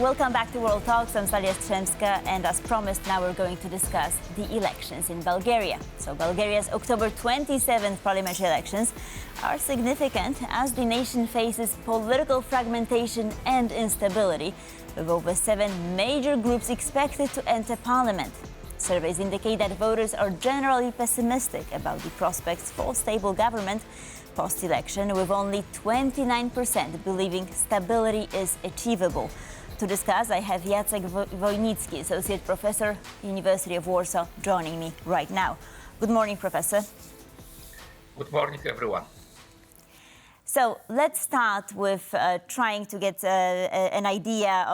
Welcome back to World Talks. I'm Stalia Strzemska, and as promised, now we're going to discuss the elections in Bulgaria. So Bulgaria's October 27th parliamentary elections are significant as the nation faces political fragmentation and instability, with over 7 major groups expected to enter parliament. Surveys indicate that voters are generally pessimistic about the prospects for stable government post-election, with only 29% believing stability is achievable. To discuss, I have Jacek Wojnicki, Associate Professor, University of Warsaw, joining me right now. Good morning, Professor. Good morning, everyone. So let's start with trying to get an idea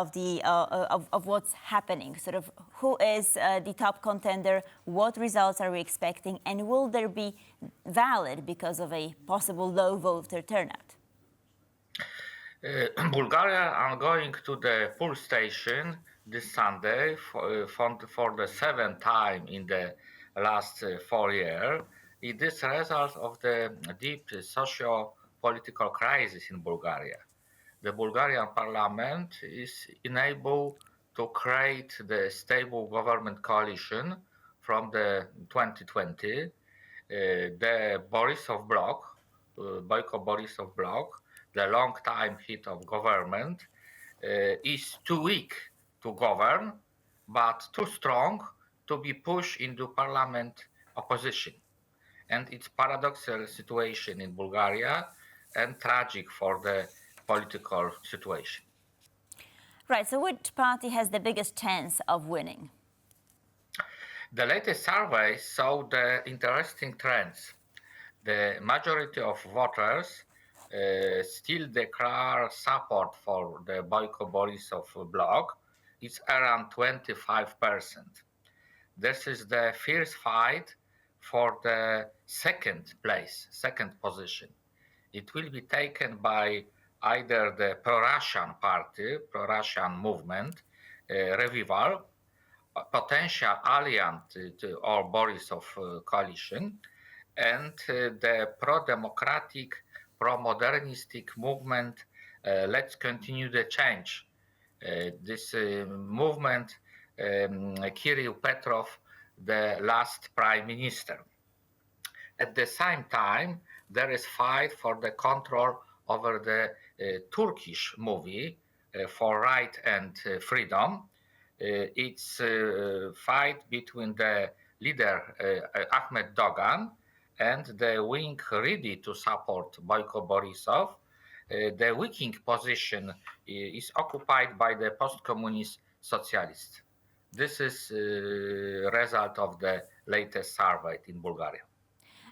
of what's happening. Sort of who is the top contender, what results are we expecting, and will there be valid because of a possible low voter turnout? Bulgaria are going to the poll station this Sunday for the 7th time in the last 4 years. It is a result of the deep socio-political crisis in Bulgaria. The Bulgarian parliament is unable to create the stable government coalition from the 2020. The Borisov bloc, Boyko Borisov bloc, the long-time head of government, is too weak to govern, but too strong to be pushed into parliament opposition. And it's paradoxical situation in Bulgaria and tragic for the political situation. Right, so which party has the biggest chance of winning? The latest survey showed the interesting trends. The majority of voters still declare support for the Boyko Borisov bloc. It's around 25%. This is the fierce fight for the second position. It will be taken by either the pro-Russian party, pro-Russian movement, Revival, a potential alliance to or Borisov coalition, and the pro-democratic, pro-modernistic movement, Let's Continue the Change. This movement, Kirill Petrov, the last prime minister. At the same time, there is fight for the control over the Turkish movie for right and freedom. It's a fight between the leader Ahmet Dogan and the wing ready to support Boyko Borisov. The weakening position is occupied by the post-communist socialists. This is a result of the latest survey in Bulgaria.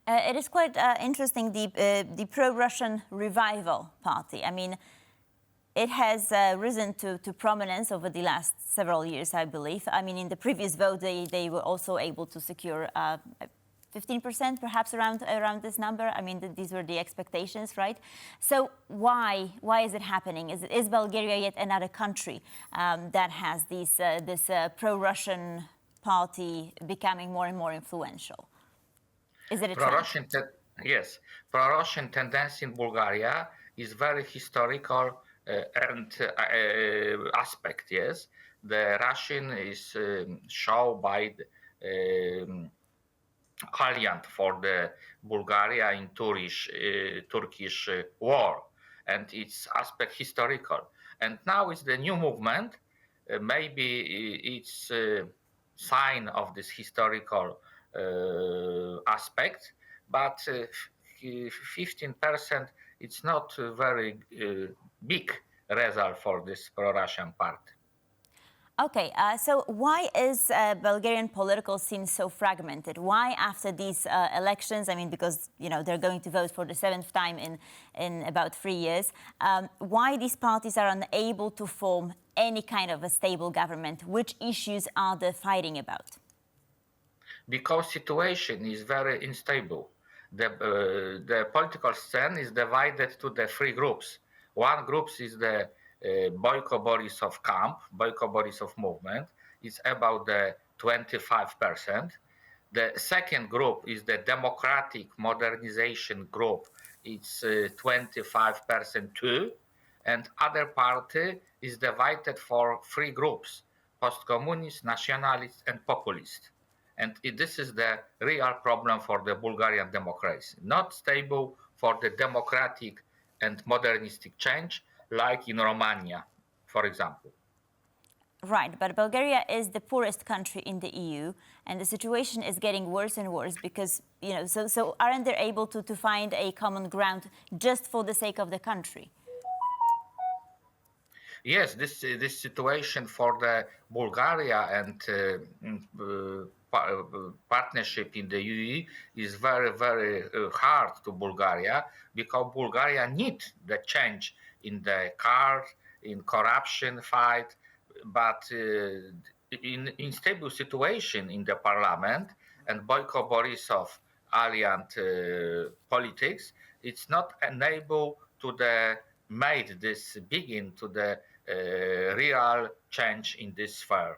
It is quite interesting, the pro-Russian Revival Party. I mean, it has risen to prominence over the last several years, I believe. I mean, in the previous vote, they were also able to secure 15%, perhaps around this number. I mean, these were the expectations, right? So why is it happening? Is Bulgaria yet another country that has this pro-Russian party becoming more and more influential? Is it a pro-Russian? Yes, pro-Russian tendency in Bulgaria is very historical and aspect. Yes, the Russian is shown by the alliance for the Bulgaria in Turkish war, and its aspect historical. And now is the new movement. Maybe it's a sign of this historical aspect, but 15%, it's not a very big result for this pro-Russian party. Okay, so why is Bulgarian political scene so fragmented? Why, after these elections, I mean, because they're going to vote for the 7th time in about 3 years, why these parties are unable to form any kind of a stable government? Which issues are they fighting about? Because situation is very unstable. The political scene is divided to the 3 groups. One group is the Boyko Borisov camp, Boyko Borisov movement. It's about the 25%. The second group is the democratic modernization group. It's 25% too. and other party is divided for three groups: post-communist, nationalist, and populist. And this is the real problem for the Bulgarian democracy. Not stable for the democratic and modernistic change, like in Romania, for example. Right, but Bulgaria is the poorest country in the EU, and the situation is getting worse and worse because, so aren't they able to find a common ground just for the sake of the country? Yes, this situation for the Bulgaria and partnership in the UE is very, very hard to Bulgaria, because Bulgaria needs the change in the car, in corruption fight, but in unstable situation in the parliament and Boyko Borisov alliant politics, it's not enable to the made this begin to the real change in this sphere.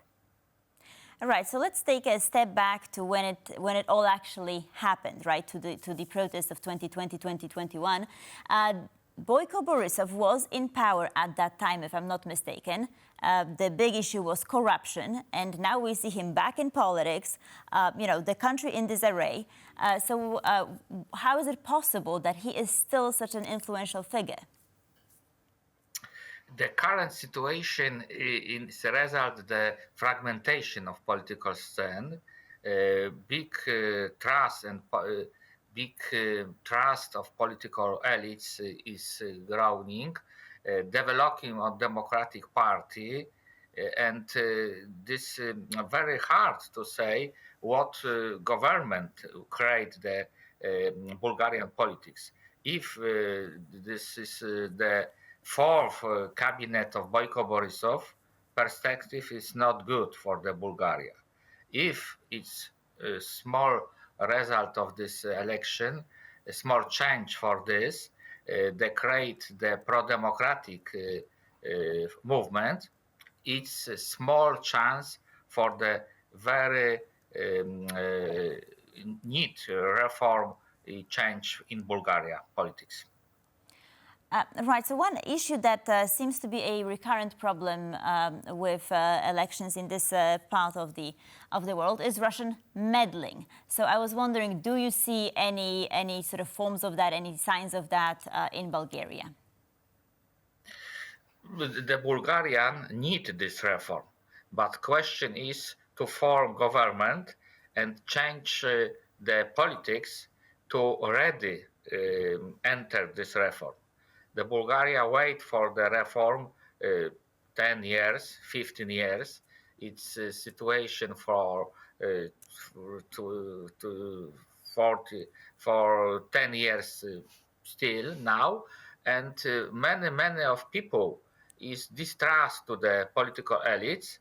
All right, so let's take a step back to when it all actually happened, right, to the protests of 2020, 2021. Boyko Borisov was in power at that time, if I'm not mistaken. The big issue was corruption, and now we see him back in politics, the country in disarray. So how is it possible that he is still such an influential figure? The current situation is a result of the fragmentation of political scene, big trust and big trust of political elites is growing, developing a democratic party, and this very hard to say what government create the Bulgarian politics. If this is the fourth cabinet of Boyko Borisov, perspective is not good for the Bulgaria. If it's a small result of this election, a small change for this, they create the pro-democratic movement, it's a small chance for the very need reform change in Bulgaria politics. Right, so one issue that seems to be a recurrent problem with elections in this part of the world is Russian meddling. So I was wondering, do you see any sort of forms of that, any signs of that in Bulgaria? The Bulgarian need this reform, but question is to form government and change the politics to already enter this reform. The Bulgaria wait for the reform 10 years, 15 years. It's a situation for 10 years still now, and many of people is distrust to the political elites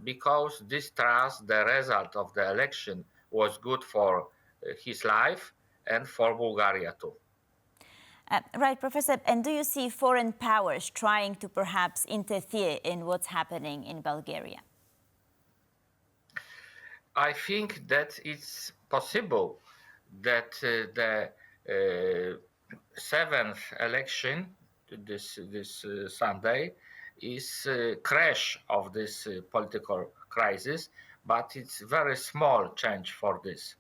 because distrust the result of the election was good for his life and for Bulgaria too. Right, Professor. And do you see foreign powers trying to perhaps interfere in what's happening in Bulgaria? I think that it's possible that the seventh election, this Sunday, is a crash of this political crisis, but it's very small change for this.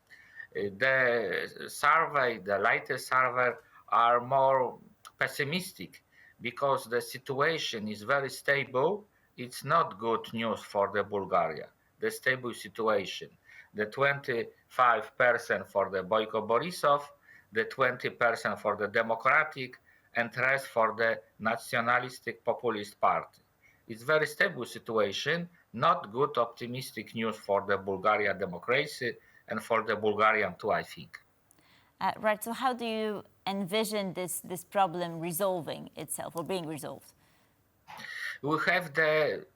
The latest survey are more pessimistic because the situation is very stable. It's not good news for the Bulgaria. The stable situation, the 25% for the Boyko Borisov, the 20% for the Democratic, and rest for the nationalistic populist party. It's very stable situation, not good optimistic news for the Bulgarian democracy and for the Bulgarian too, I think. Right, so how do you envision this problem resolving itself or being resolved? We have the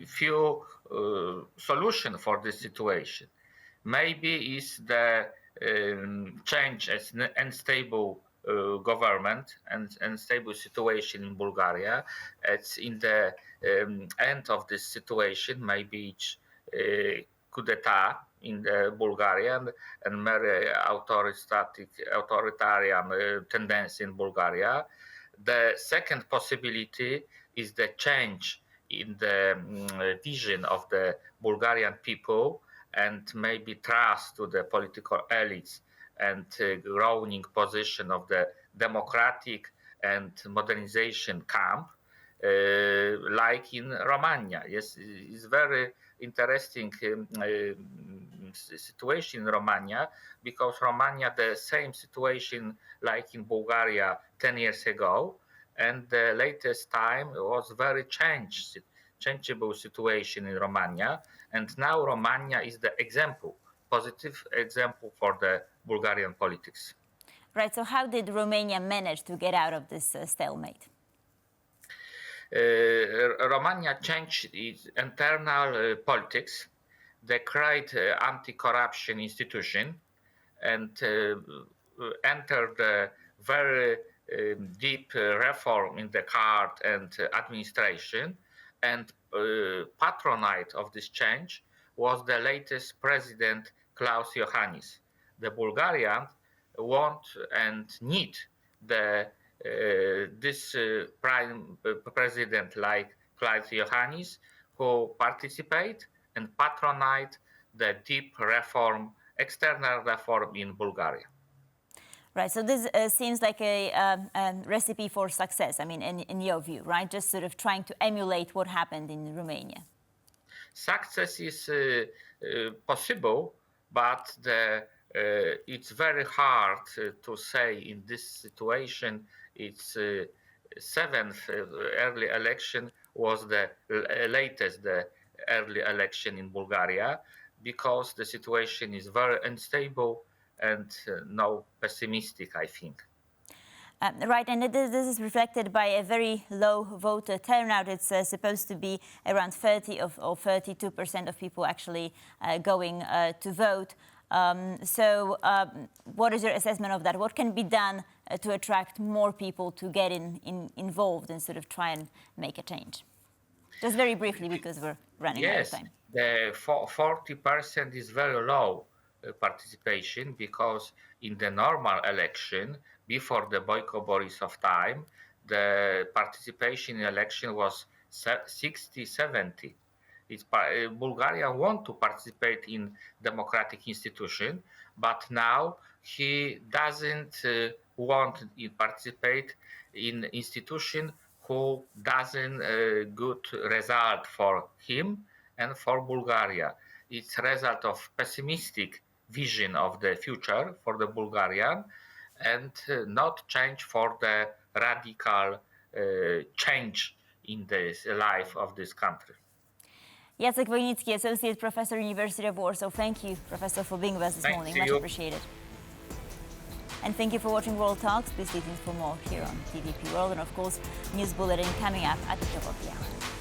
few solution for this situation. Maybe is the change as unstable government and unstable situation in Bulgaria. It's in the end of this situation, maybe it's coup d'etat in the Bulgarian and very authoritarian tendency in Bulgaria. The second possibility is the change in the vision of the Bulgarian people and maybe trust to the political elites and growing position of the democratic and modernization camp, like in Romania. Yes, it's very interesting situation in Romania, because Romania the same situation like in Bulgaria 10 years ago, and the latest time was very changeable situation in Romania, and now Romania is the positive example for the Bulgarian politics. Right, so how did Romania manage to get out of this stalemate? Romania changed its internal politics. They create anti-corruption institution and entered a very deep reform in the court and administration. And patronite of this change was the latest president, Klaus Iohannis. The Bulgarians want and need this prime president like Klaus Iohannis, who participate and patronate the deep reform, external reform in Bulgaria. Right, so this seems like a recipe for success, I mean, in your view, right? Just sort of trying to emulate what happened in Romania. Success is possible, but it's very hard to say in this situation. Its seventh early election was the latest early election in Bulgaria, because the situation is very unstable and now pessimistic, I think. Right, and this is reflected by a very low voter turnout. It's supposed to be around 30 or 32% of people actually going to vote. So what is your assessment of that? What can be done to attract more people to get involved and sort of try and make a change? Just very briefly, because we're running out of time. Yes, the 40% is very low participation, because in the normal election, before the Boyko Borisov time, the participation in election was 60-70. Bulgaria want to participate in democratic institution, but now he doesn't want to participate in institution who doesn't good result for him and for Bulgaria. It's result of pessimistic vision of the future for the Bulgarian, and not change for the radical change in the life of this country. Jacek Wojnicki, Associate Professor, University of Warsaw. Thank you, Professor, for being with us this morning. Much appreciated. And thank you for watching World Talks. Please stay tuned for more here on TVP World, and of course, News Bulletin coming up at the top of the hour.